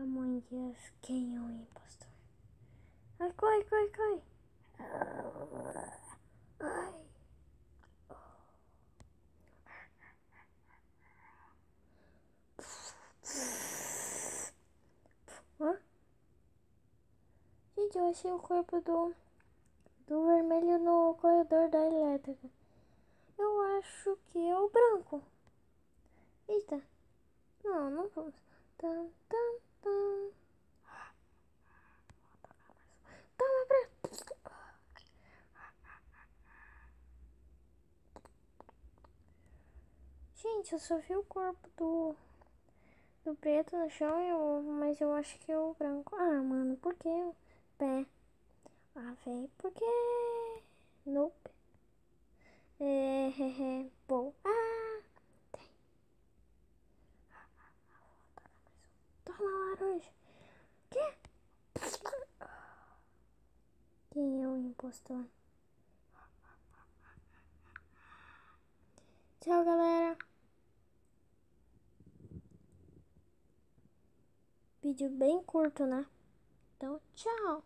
Among Us, quem é o impostor? Ai, corre, corre, corre. Ai. Hã? Gente, eu achei o corpo do vermelho no corredor da elétrica. Eu acho que é o branco. Eita. Não, não vamos. Tan, tan, tan. Toma pra... Gente, eu só vi o corpo do preto no chão, mas eu acho que é o branco. Ah, mano, por que o pé? Ah, velho, por que... Nope. Bom. Ah, tem. Toma laranja. Quê? Quem é o impostor? Tchau, galera. Vídeo bem curto, né? Então, tchau.